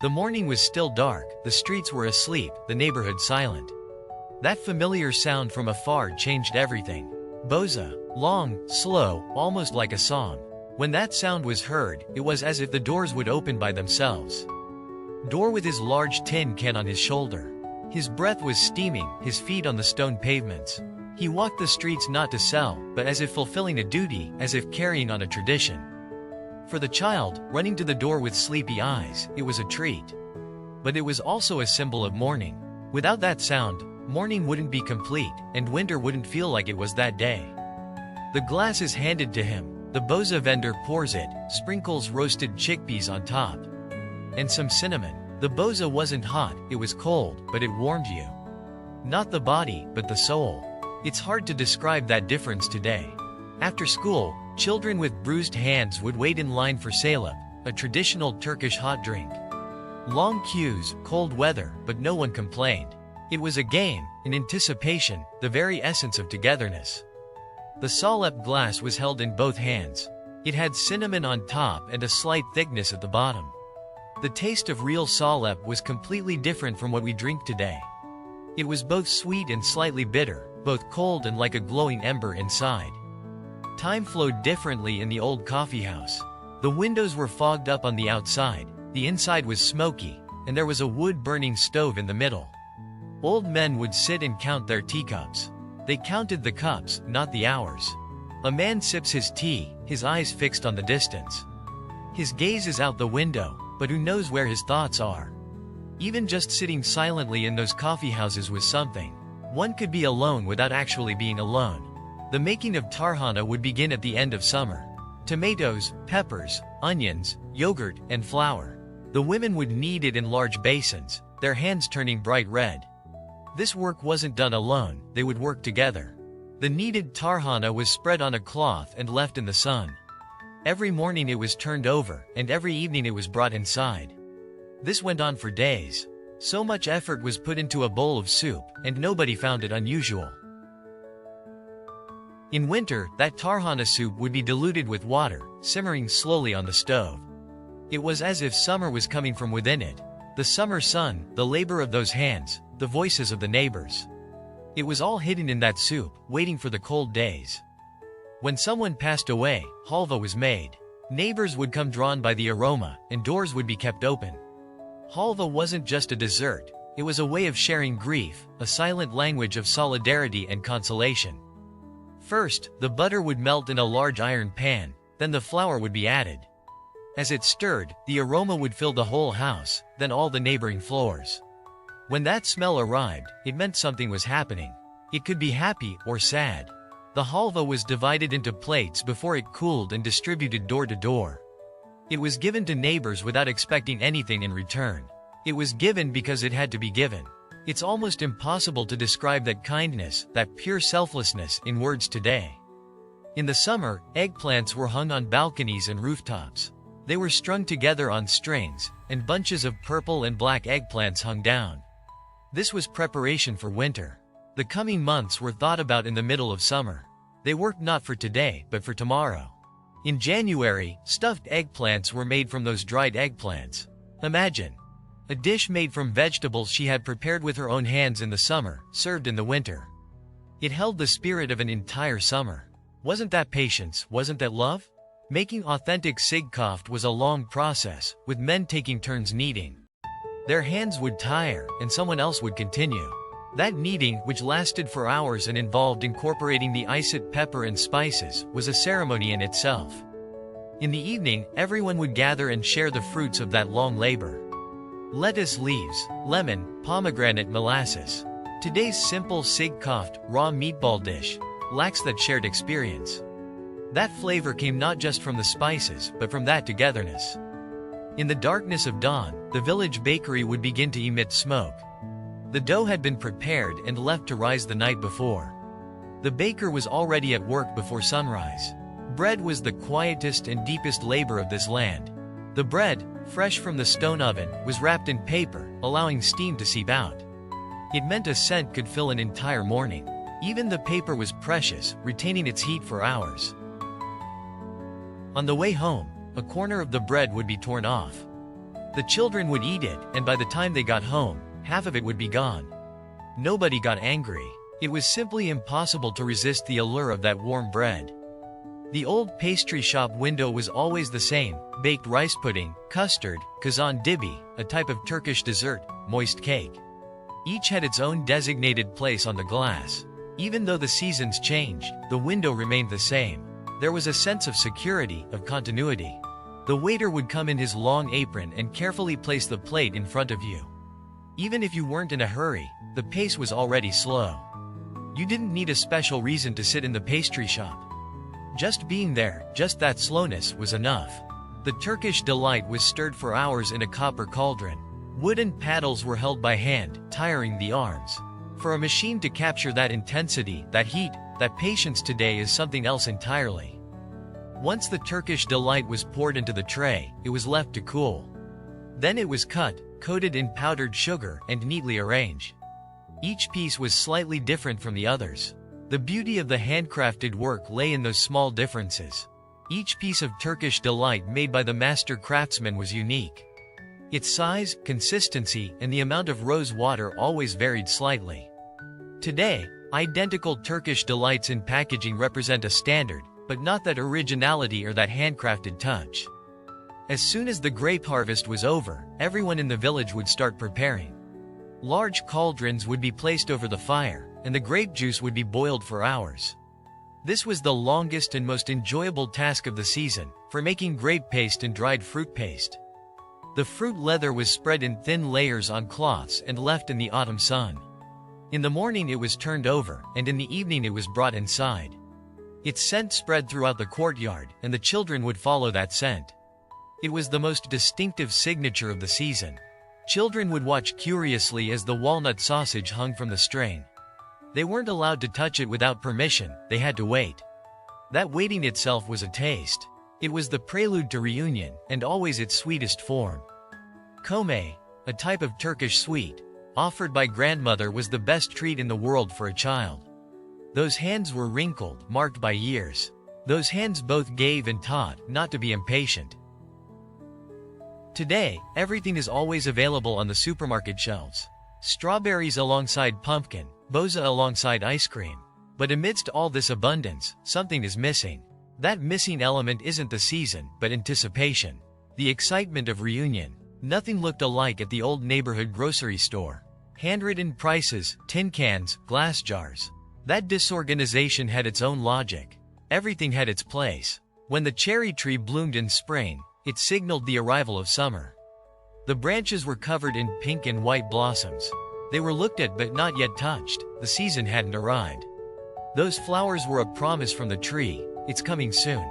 The morning was still dark, the streets were asleep, the neighborhood silent. That familiar sound from afar changed everything. Boza, long, slow, almost like a song. When that sound was heard, it was as if the doors would open by themselves. Door with his large tin can on his shoulder. His breath was steaming, his feet on the stone pavements. He walked the streets not to sell, but as if fulfilling a duty, as if carrying on a tradition. For the child, running to the door with sleepy eyes, it was a treat. But it was also a symbol of mourning. Without that sound, morning wouldn't be complete, and winter wouldn't feel like it was that day. The glass is handed to him. The Boza vendor pours it, sprinkles roasted chickpeas on top. And some cinnamon. The Boza wasn't hot, it was cold, but it warmed you. Not the body, but the soul. It's hard to describe that difference today. After school, children with bruised hands would wait in line for Sahlep, a traditional Turkish hot drink. Long queues, cold weather, but no one complained. It was a game, an anticipation, the very essence of togetherness. The Sahlep glass was held in both hands. It had cinnamon on top and a slight thickness at the bottom. The taste of real Sahlep was completely different from what we drink today. It was both sweet and slightly bitter, both cold and like a glowing ember inside. Time flowed differently in the old coffeehouse. The windows were fogged up on the outside, the inside was smoky, and there was a wood-burning stove in the middle. Old men would sit and count their teacups. They counted the cups, not the hours. A man sips his tea, his eyes fixed on the distance. His gaze is out the window, but who knows where his thoughts are? Even just sitting silently in those coffeehouses was something. One could be alone without actually being alone. The making of Tarhana would begin at the end of summer. Tomatoes, peppers, onions, yogurt, and flour. The women would knead it in large basins, their hands turning bright red. This work wasn't done alone, they would work together. The kneaded Tarhana was spread on a cloth and left in the sun. Every morning it was turned over, and every evening it was brought inside. This went on for days. So much effort was put into a bowl of soup, and nobody found it unusual. In winter, that Tarhana soup would be diluted with water, simmering slowly on the stove. It was as if summer was coming from within it. The summer sun, the labor of those hands, the voices of the neighbors. It was all hidden in that soup, waiting for the cold days. When someone passed away, halva was made. Neighbors would come drawn by the aroma, and doors would be kept open. Halva wasn't just a dessert, it was a way of sharing grief, a silent language of solidarity and consolation. First, the butter would melt in a large iron pan, then the flour would be added. As it stirred, the aroma would fill the whole house, then all the neighboring floors. When that smell arrived, it meant something was happening. It could be happy or sad. The halva was divided into plates before it cooled and distributed door to door. It was given to neighbors without expecting anything in return. It was given because it had to be given. It's almost impossible to describe that kindness, that pure selflessness, in words today. In the summer, eggplants were hung on balconies and rooftops. They were strung together on strings, and bunches of purple and black eggplants hung down. This was preparation for winter. The coming months were thought about in the middle of summer. They worked not for today, but for tomorrow. In January, stuffed eggplants were made from those dried eggplants. Imagine. A dish made from vegetables she had prepared with her own hands in the summer, served in the winter. It held the spirit of an entire summer. Wasn't that patience, wasn't that love? Making authentic sigkoft was a long process, with men taking turns kneading. Their hands would tire, and someone else would continue. That kneading, which lasted for hours and involved incorporating the isot pepper and spices, was a ceremony in itself. In the evening, everyone would gather and share the fruits of that long labor. Lettuce leaves, lemon, pomegranate molasses. Today's simple sigkoft, raw meatball dish, lacks that shared experience. That flavor came not just from the spices, but from that togetherness. In the darkness of dawn, the village bakery would begin to emit smoke. The dough had been prepared and left to rise the night before. The baker was already at work before sunrise. Bread was the quietest and deepest labor of this land. The bread, fresh from the stone oven, was wrapped in paper, allowing steam to seep out. It meant a scent could fill an entire morning. Even the paper was precious, retaining its heat for hours. On the way home, a corner of the bread would be torn off. The children would eat it, and by the time they got home, half of it would be gone. Nobody got angry. It was simply impossible to resist the allure of that warm bread. The old pastry shop window was always the same: baked rice pudding, custard, kazan dibi, a type of Turkish dessert, moist cake. Each had its own designated place on the glass. Even though the seasons changed, the window remained the same. There was a sense of security, of continuity. The waiter would come in his long apron and carefully place the plate in front of you. Even if you weren't in a hurry, the pace was already slow. You didn't need a special reason to sit in the pastry shop. Just being there, just that slowness, was enough. The Turkish delight was stirred for hours in a copper cauldron. Wooden paddles were held by hand, tiring the arms. For a machine to capture that intensity, that heat, that patience today is something else entirely. Once the Turkish delight was poured into the tray, it was left to cool. Then it was cut, coated in powdered sugar, and neatly arranged. Each piece was slightly different from the others. The beauty of the handcrafted work lay in those small differences. Each piece of Turkish delight made by the master craftsman was unique. Its size, consistency, and the amount of rose water always varied slightly. Today, identical Turkish delights in packaging represent a standard, but not that originality or that handcrafted touch. As soon as the grape harvest was over, everyone in the village would start preparing. Large cauldrons would be placed over the fire, and the grape juice would be boiled for hours. This was the longest and most enjoyable task of the season, for making grape paste and dried fruit paste. The fruit leather was spread in thin layers on cloths and left in the autumn sun. In the morning it was turned over, and in the evening it was brought inside. Its scent spread throughout the courtyard, and the children would follow that scent. It was the most distinctive signature of the season. Children would watch curiously as the walnut sausage hung from the string. They weren't allowed to touch it without permission, they had to wait. That waiting itself was a taste. It was the prelude to reunion, and always its sweetest form. Kome, a type of Turkish sweet, offered by grandmother, was the best treat in the world for a child. Those hands were wrinkled, marked by years. Those hands both gave and taught not to be impatient. Today, everything is always available on the supermarket shelves. Strawberries alongside pumpkin, Boza alongside ice cream. But amidst all this abundance, something is missing. That missing element isn't the season, but anticipation. The excitement of reunion. Nothing looked alike at the old neighborhood grocery store. Handwritten prices, tin cans, glass jars. That disorganization had its own logic. Everything had its place. When the cherry tree bloomed in spring, it signaled the arrival of summer. The branches were covered in pink and white blossoms. They were looked at but not yet touched. The season hadn't arrived. Those flowers were a promise from the tree. It's coming soon.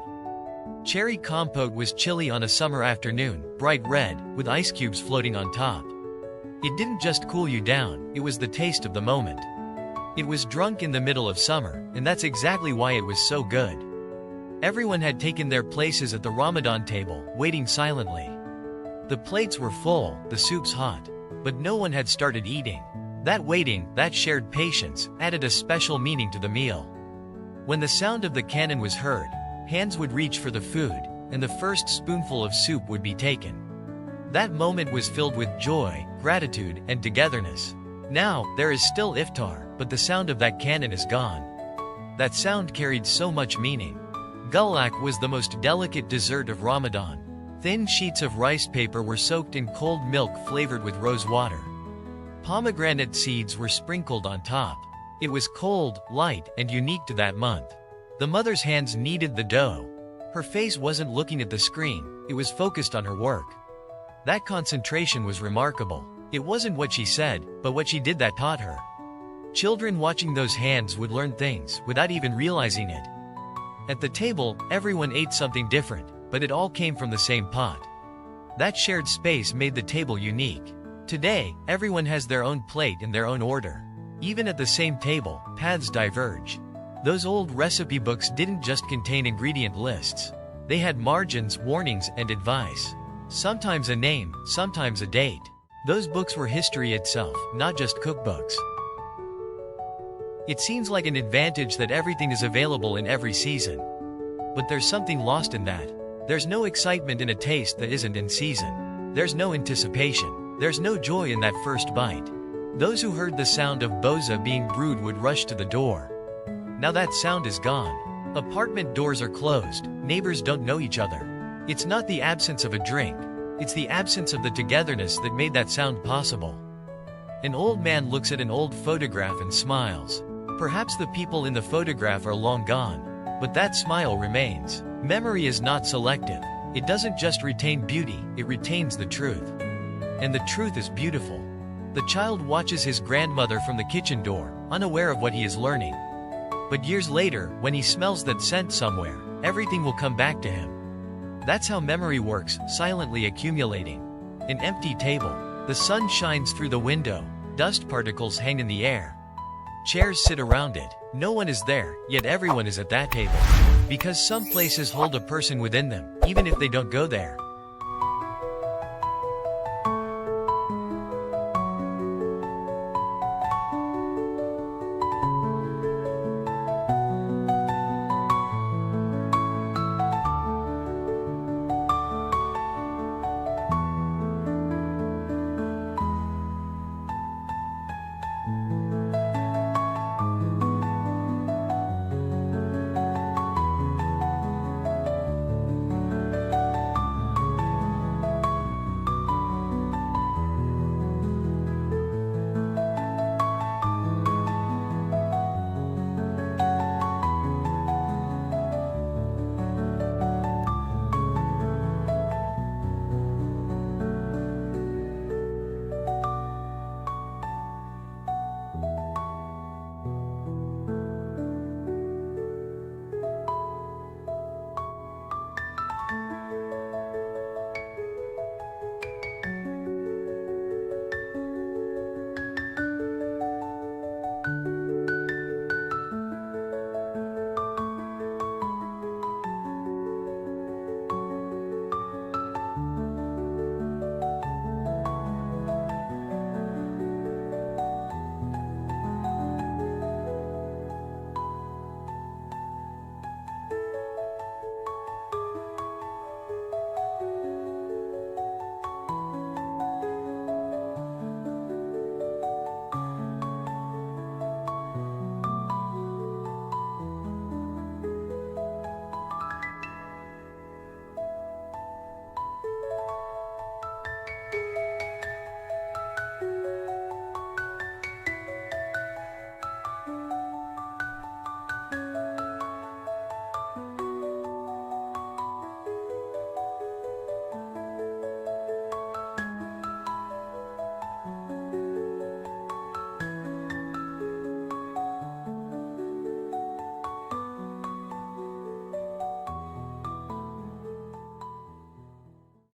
Cherry compote was chilly on a summer afternoon, bright red, with ice cubes floating on top. It didn't just cool you down, it was the taste of the moment. It was drunk in the middle of summer, and that's exactly why it was so good. Everyone had taken their places at the Ramadan table, waiting silently. The plates were full, the soups hot, but no one had started eating. That waiting, that shared patience, added a special meaning to the meal. When the sound of the cannon was heard, hands would reach for the food, and the first spoonful of soup would be taken. That moment was filled with joy, gratitude, and togetherness. Now, there is still iftar, but the sound of that cannon is gone. That sound carried so much meaning. Gulak was the most delicate dessert of Ramadan. Thin sheets of rice paper were soaked in cold milk flavored with rose water. Pomegranate seeds were sprinkled on top. It was cold, light, and unique to that month. The mother's hands kneaded the dough. Her face wasn't looking at the screen, it was focused on her work. That concentration was remarkable. It wasn't what she said, but what she did that taught her. Children watching those hands would learn things without even realizing it. At the table, everyone ate something different, but it all came from the same pot. That shared space made the table unique. Today, everyone has their own plate and their own order. Even at the same table, paths diverge. Those old recipe books didn't just contain ingredient lists. They had margins, warnings, and advice. Sometimes a name, sometimes a date. Those books were history itself, not just cookbooks. It seems like an advantage that everything is available in every season. But there's something lost in that. There's no excitement in a taste that isn't in season. There's no anticipation. There's no joy in that first bite. Those who heard the sound of boza being brewed would rush to the door. Now that sound is gone. Apartment doors are closed. Neighbors don't know each other. It's not the absence of a drink. It's the absence of the togetherness that made that sound possible. An old man looks at an old photograph and smiles. Perhaps the people in the photograph are long gone, but that smile remains. Memory is not selective. It doesn't just retain beauty, it retains the truth. And the truth is beautiful. The child watches his grandmother from the kitchen door, unaware of what he is learning. But years later, when he smells that scent somewhere, everything will come back to him. That's how memory works, silently accumulating. An empty table. The sun shines through the window. Dust particles hang in the air. Chairs sit around it. No one is there, yet everyone is at that table. Because some places hold a person within them, even if they don't go there.